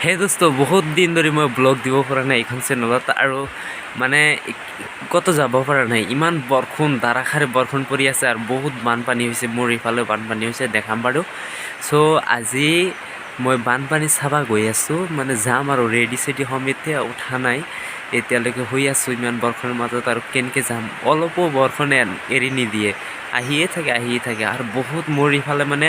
হে দোস্ত বহুত দিন ধৰি মই ব্লগ দিব পৰা নাই এইখন চেনেলত আৰু মানে ক'তো যাব পৰা নাই ইমান বৰষুণ ধাৰাসাৰে বৰষুণ পৰি আছে আৰু বহুত বানপানী হৈছে মোৰ ইফালেও বানপানী হৈছে দেখাম বাৰু চ' আজি মই বানপানী চাব গৈ আছোঁ মানে যাম আৰু ৰেডি চেডি হ'ম এতিয়া উঠা নাই এতিয়ালৈকে শুই আছোঁ ইমান বৰষুণৰ মাজত আৰু কেনেকৈ যাম অলপো বৰষুণে এৰি নিদিয়ে আহিয়ে থাকে আৰু বহুত মোৰ ইফালে মানে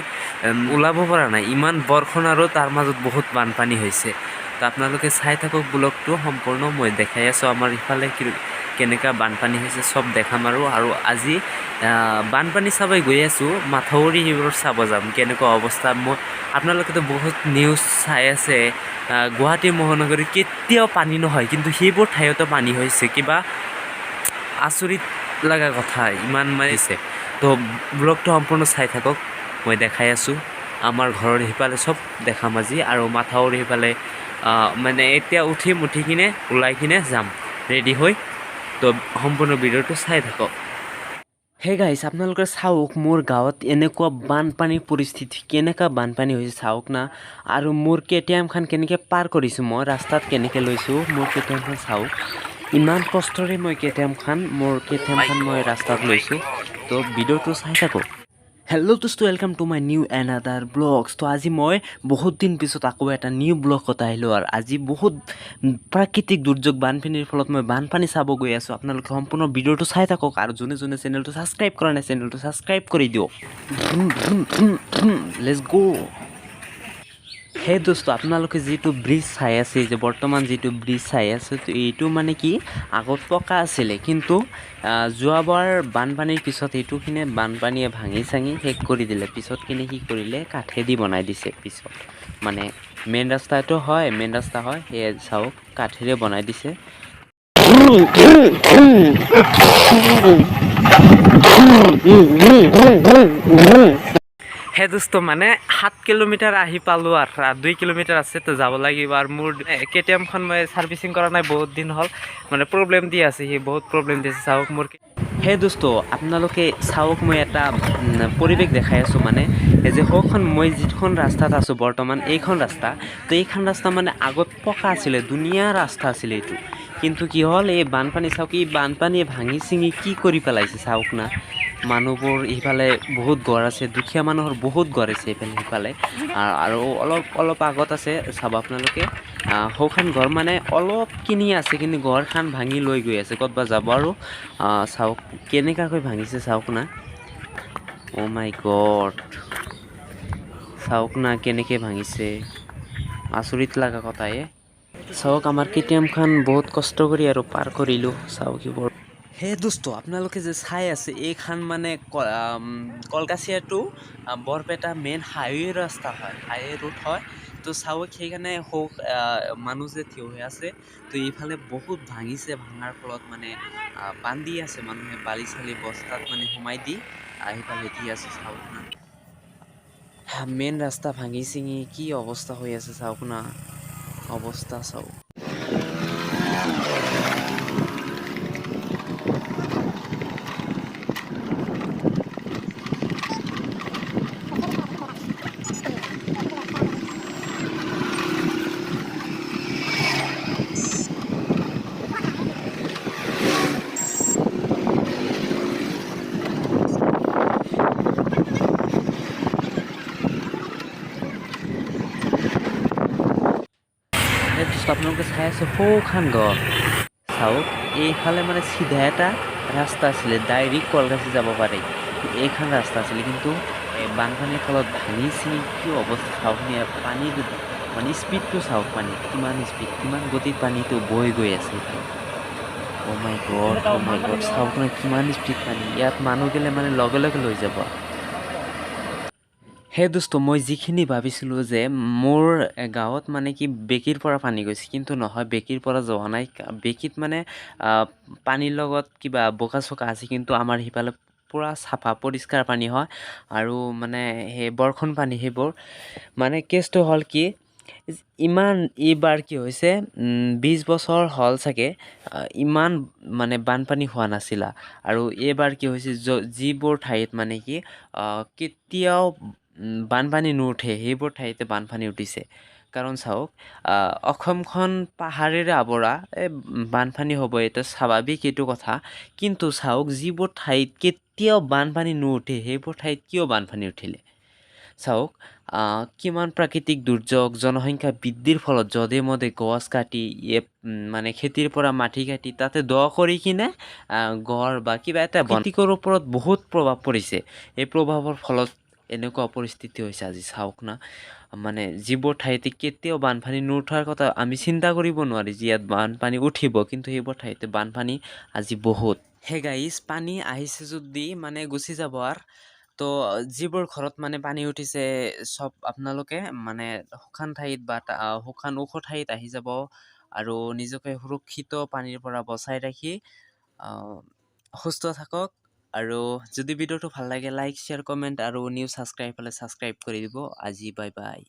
ওলাব পৰা নাই ইমান বৰষুণ আৰু তাৰ মাজত বহুত বানপানী হৈছে তো আপোনালোকে চাই থাকক ব্লগটো সম্পূৰ্ণ মই দেখাই আছোঁ আমাৰ ইফালে কেনেকুৱা বানপানী হৈছে চব দেখাম আৰু আজি বানপানী চাবই গৈ আছোঁ মাথাউৰি সেইবোৰ চাব যাম কেনেকুৱা অৱস্থা মই আপোনালোকেতো বহুত নিউজ চাই আছে গুৱাহাটী মহানগৰীত কেতিয়াও পানী নহয় কিন্তু সেইবোৰ ঠাইতো পানী হৈছে কিবা আচৰিত লগা কথা ইমান মাৰিছে তো ব্লগটো সম্পূৰ্ণ চাই থাকক মই দেখাই আছোঁ আমাৰ ঘৰৰ সিফালে চব দেখাম আজি আৰু মাথাউৰি সিফালে মানে এতিয়া উঠি কিনে ওলাই কিনে যাম ৰেডি হৈ তো সম্পূৰ্ণ ভিডিঅ'টো চাই থাকক হে গাইছ আপোনালোকে চাওক মোৰ গাঁৱত এনেকুৱা বানপানীৰ পৰিস্থিতি কেনেকুৱা বানপানী হৈছে চাওক না আৰু মোৰ কেটিএমখন কেনেকৈ পাৰ কৰিছোঁ মই ৰাস্তাত কেনেকৈ লৈছোঁ মোৰ কেটিএমখন চাওক ইমান কষ্টৰে মই কেটিএমখন মই ৰাস্তাত লৈছোঁ তো ভিডিঅ'টো চাই থাকক হেল্ল' দোস্ত welcome to my new another blogs তো আজি মই বহুত দিন পিছত আকৌ এটা নিউ ব্লগত আহিলোঁ আৰু আজি বহুত প্ৰাকৃতিক দুৰ্যোগ বানপানীৰ ফলত মই বানপানী চাব গৈ আছোঁ আপোনালোকে সম্পূৰ্ণ ভিডিঅ'টো চাই থাকক আৰু যোনে চেনেলটো ছাবস্ক্ৰাইব কৰা নাই চেনেলটো ছাবস্ক্ৰাইব কৰি দিয়ক লেটছ গ' সেই দোস্ত আপোনালোকে যিটো ব্ৰিজ চাই আছে যে বৰ্তমান যিটো ব্ৰিজ চাই আছে তো এইটো মানে কি আগত পকা আছিলে কিন্তু যোৱাবাৰ বানপানীৰ পিছত এইটোখিনি বানপানীয়ে ভাঙি চাঙি শেষ কৰি দিলে পিছত কিনে কি কৰিলে কাঠেদি বনাই দিছে পিছত মানে মেইন ৰাস্তা হয় সেয়ে চাওক কাঠেৰে বনাই দিছে হে দোস্ত মানে 7 কিলোমিটাৰ আহি পালোঁ আৰু 2 কিলোমিটাৰ আছে তো যাব লাগিব আৰু মোৰ কেটিএমখন মই ছাৰ্ভিচিং কৰা নাই বহুত দিন হ'ল মানে প্ৰব্লেম দি আছে সি বহুত প্ৰব্লেম দি আছে চাওক মোৰ হে দোস্ত আপোনালোকে চাওক মই এটা পৰিৱেশ দেখাই আছোঁ মানে যে মই যিখন ৰাস্তাত আছোঁ বৰ্তমান এইখন ৰাস্তা তো এইখন ৰাস্তা মানে আগত পকা আছিলে ধুনীয়া ৰাস্তা আছিলে এইটো কিন্তু কি হ'ল এই বানপানী চাওক এই বানপানীয়ে ভাঙি চিঙি কি কৰি পেলাইছে চাওক না মানুহবোৰ ইফালে বহুত ঘৰ আছে দুখীয়া মানুহৰ বহুত ঘৰ আছে সিফালে আৰু অলপ আগত আছে চাব আপোনালোকে সৌখান ঘৰ মানে অলপ কিনি আছে কিন্তু ঘৰখন ভাঙি লৈ গৈ আছে ক'তবা যাব আৰু চাওক কেনেকুৱাকৈ ভাঙিছে চাওক না অ' মাই গড চাওক না কেনেকৈ ভাঙিছে আচৰিত লগা কথাই চাওক আমাৰ কেটিএমখন বহুত কষ্ট কৰি আৰু পাৰ কৰিলোঁ চাওক এইবোৰ হে দোস্ত আপোনালোকে যে চাই আছে এইখন মানে কলকাছিয়া টু বৰপেটা মেইন হাইৱে ৰাস্তা হয় হাইৱে ৰোড হয় তো চাওক সেইকাৰণে মানুহ যে থিয় হৈ আছে তো এইফালে বহুত ভাঙিছে ভাঙাৰ ফলত মানে বান্ধি আছে মানুহে বালি চালি বস্তাত মানে সোমাই দি সেইফালে দি আছে চাওক না মেইন ৰাস্তা ভাঙি চিঙি কি অৱস্থা হৈ আছে চাওক না অৱস্থা চাওক আপোনালোকে চাই আছে সৌখান ঘৰ চাওক এইফালে মানে চিধা এটা ৰাস্তা আছিলে ডাইৰেক্ট কলকাছি যাব পাৰে এইখন ৰাস্তা আছিলে কিন্তু বানপানীৰ ফলত ভাঙি চিঙি কি অৱস্থা চাওক পানীটো মানে স্পীডটো চাওক পানী কিমান গতিত পানীটো বৈ গৈ আছে এইফালে অ' মাই গড চাওক না কিমান স্পীড পানী ইয়াত মানুহ গ'লে মানে লগে লগে লৈ যাব সেই দোস্ত মই যিখিনি ভাবিছিলোঁ যে মোৰ গাঁৱত মানে কি বেকীৰ পৰা পানী গৈছে কিন্তু নহয় বেকীৰ পৰা যোৱা নাই বেকীত মানে পানীৰ লগত কিবা বোকা চোকা আছে কিন্তু আমাৰ সিফালে পূৰা চাফা পৰিষ্কাৰ পানী হয় আৰু মানে সেই বৰষুণ পানী সেইবোৰ মানে কেছটো হ'ল কি ইমান এইবাৰ কি হৈছে 20 বছৰ হ'ল চাগে ইমান মানে বানপানী হোৱা নাছিলা আৰু এইবাৰ কি হৈছে যিবোৰ ঠাইত মানে কি কেতিয়াও বানপানী নুঠে সেইবোৰ ঠাইতে বানপানী উঠিছে কাৰণ চাওক অসমখন পাহাৰেৰে আৱৰা বানপানী হ'ব এইটো স্বাভাৱিক এইটো কথা, কিন্তু চাওক যিবোৰ ঠাইত কেতিয়াও বানপানী নুঠে সেইবোৰ ঠাইত কিয় বানপানী উঠিলে? চাওক কিমান প্ৰাকৃতিক দুৰ্যোগ, জনসংখ্যা বৃদ্ধিৰ ফলত যধে মধে গছ কাটি মানে খেতিৰ পৰা মাটি কাটি তাতে দ কৰি কিনে গড় বা কিবা এটা খেতিকৰ ওপৰত বহুত প্ৰভাৱ পৰিছে। এই প্ৰভাৱৰ ফলত এনেকুৱা পৰিস্থিতি হৈছে আজি চাওক না, মানে যিবোৰ ঠাইতে কেতিয়াও বানপানী নুঠাৰ কথা আমি চিন্তা কৰিব নোৱাৰি যে ইয়াত বানপানী উঠিব, কিন্তু সেইবোৰ ঠাইতে বানপানী আজি বহুত। হে গাইজ, পানী আহিছে যদি মানে গুচি যাব আৰু। তো যিবোৰ ঘৰত মানে পানী উঠিছে চব আপোনালোকে মানে শুকান ঠাইত বা শুকান ওখ ঠাইত আহি যাব আৰু নিজকে সুৰক্ষিত পানীৰ পৰা বচাই ৰাখি সুস্থ থাকক। আৰু যদি ভিডিঅ'টো ভাল লাগে লাইক, শ্বেয়াৰ, কমেণ্ট আৰু নিউ ছাবস্ক্ৰাইব হ'লে ছাবস্ক্ৰাইব কৰি দিব। আজি বাই বাই।